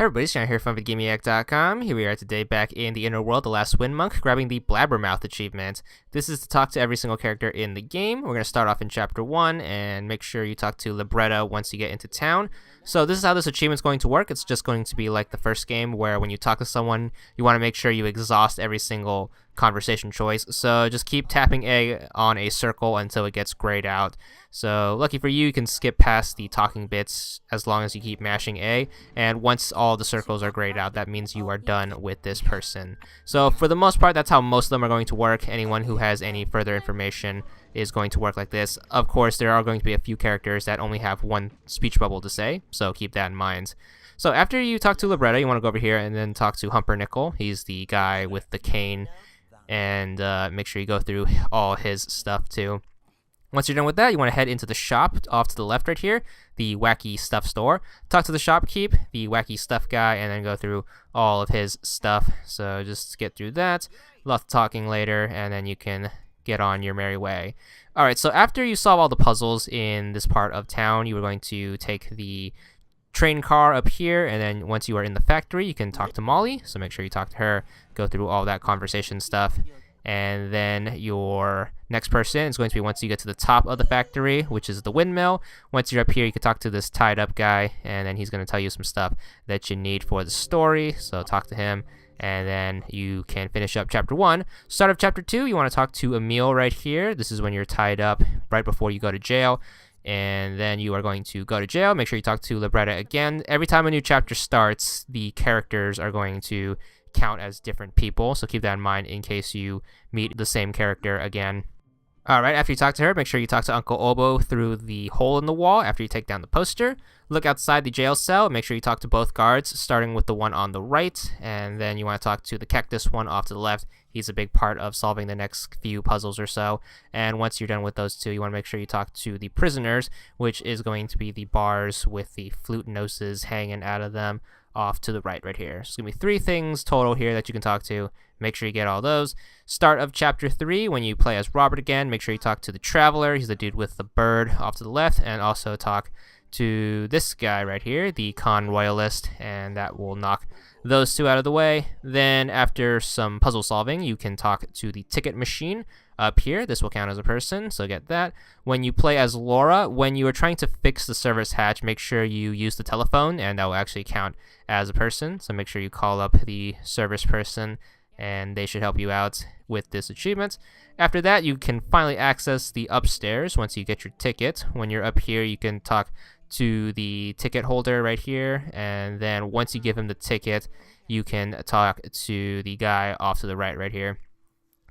Hey everybody, Sean here from VidGamiac.com. Here we are today back in the Inner World, the Last Wind Monk, grabbing the Blabbermouth achievement. This is to talk to every single character in the game. We're going to start off in Chapter 1 and make sure you talk to Libretta once you get into town. So this is how this achievement's going to work. It's just going to be like the first game where when you talk to someone, you want to make sure you exhaust every single conversation choice. So just keep tapping A on a circle until it gets grayed out. So lucky for you, you can skip past the talking bits as long as you keep mashing A. And once all the circles are grayed out, that means you are done with this person. So for the most part, that's how most of them are going to work. Anyone who has any further information is going to work like this. Of course, there are going to be a few characters that only have one speech bubble to say, so keep that in mind. So after you talk to Libretta, you want to go over here and then talk to Humpernickel. He's the guy with the cane, and make sure you go through all his stuff too. Once you're done with that, you want to head into the shop off to the left right here, the Wacky Stuff store. Talk to the shopkeep, the Wacky Stuff guy, and then go through all of his stuff. So just get through that. Lots of talking later, and then you can get on your merry way. Alright, so after you solve all the puzzles in this part of town, you are going to take the train car up here, and then once you are in the factory, you can talk to Molly. So make sure you talk to her, go through all that conversation stuff. And then your next person is going to be once you get to the top of the factory, which is the windmill. Once you're up here, you can talk to this tied up guy, and then he's going to tell you some stuff that you need for the story. So talk to him, and then you can finish up Chapter 1. Start of Chapter 2, you want to talk to Emil right here. This is when you're tied up right before you go to jail. And then you are going to go to jail. Make sure you talk to Libretta again. Every time a new chapter starts, the characters are going to count as different people, so keep that in mind in case you meet the same character again. Alright, after you talk to her, make sure you talk to Uncle Obo through the hole in the wall after you take down the poster. Look outside the jail cell, make sure you talk to both guards, starting with the one on the right, and then you want to talk to the cactus one off to the left. He's a big part of solving the next few puzzles or so. And once you're done with those two, you want to make sure you talk to the prisoners, which is going to be the bars with the flute noses hanging out of them off to the right here. So it's going to be 3 things total here that you can talk to. Make sure you get all those. Start of Chapter 3, when you play as Robert again, make sure you talk to the Traveler. He's the dude with the bird off to the left, and also talk to this guy right here, the Con Royalist, and that will knock those 2 out of the way. Then after some puzzle solving, you can talk to the ticket machine up here. This will count as a person, so get that. When you play as Laura, when you are trying to fix the service hatch, make sure you use the telephone, and that will actually count as a person. So make sure you call up the service person, and they should help you out with this achievement. After that, you can finally access the upstairs once you get your ticket. When you're up here, you can talk to the ticket holder right here, and then once you give him the ticket, you can talk to the guy off to the right here.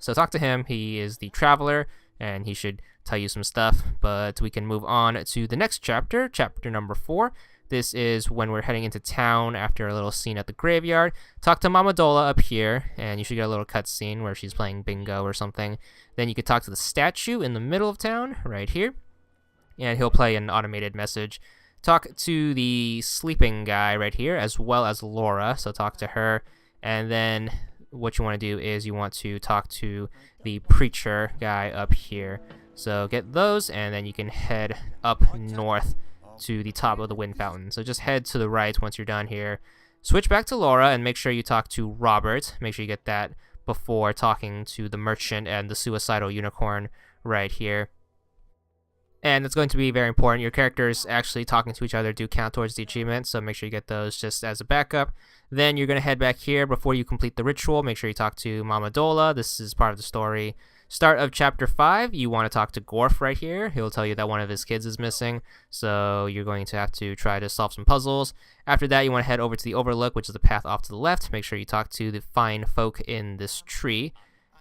So talk to him. He is the Traveler, and he should tell you some stuff. But we can move on to the next chapter, chapter number 4. This is when we're heading into town after a little scene at the graveyard. Talk to Mama Dola up here, and you should get a little cutscene where she's playing bingo or something. Then you can talk to the statue in the middle of town, right here, and he'll play an automated message. Talk to the sleeping guy right here, as well as Laura, so talk to her. And then what you want to do is you want to talk to the preacher guy up here. So get those, and then you can head up north to the top of the wind fountain. So just head to the right once you're done here. Switch back to Laura, and make sure you talk to Robert. Make sure you get that before talking to the merchant and the suicidal unicorn right here. And it's going to be very important. Your characters actually talking to each other do count towards the achievement, so make sure you get those just as a backup. Then you're going to head back here before you complete the ritual. Make sure you talk to Mama Dola. This is part of the story. Start of Chapter 5, you want to talk to Gorf right here. He'll tell you that one of his kids is missing, so you're going to have to try to solve some puzzles. After that, you want to head over to the Overlook, which is the path off to the left. Make sure you talk to the fine folk in this tree.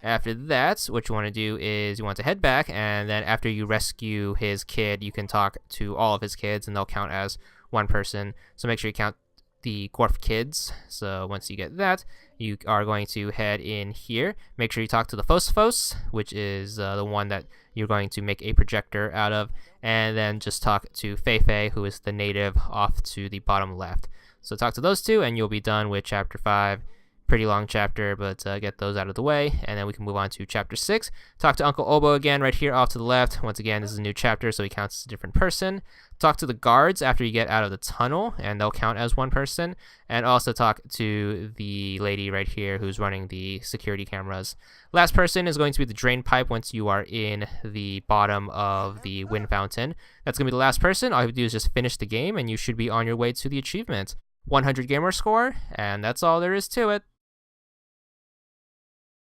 After that, what you want to do is you want to head back, and then after you rescue his kid, you can talk to all of his kids, and they'll count as one person. So make sure you count the Gorf kids. So once you get that, you are going to head in here. Make sure you talk to the Phosphos, which is the one that you're going to make a projector out of, and then just talk to Feifei, who is the native off to the bottom left. So talk to those 2, and you'll be done with Chapter 5. Pretty long chapter, but get those out of the way, and then we can move on to Chapter 6. Talk to Uncle Obo again right here off to the left. Once again, this is a new chapter, so he counts as a different person. Talk to the guards after you get out of the tunnel, and they'll count as one person. And also talk to the lady right here who's running the security cameras. Last person is going to be the drain pipe once you are in the bottom of the wind fountain. That's going to be the last person. All you have to do is just finish the game, and you should be on your way to the achievement. 100 gamer score, and that's all there is to it.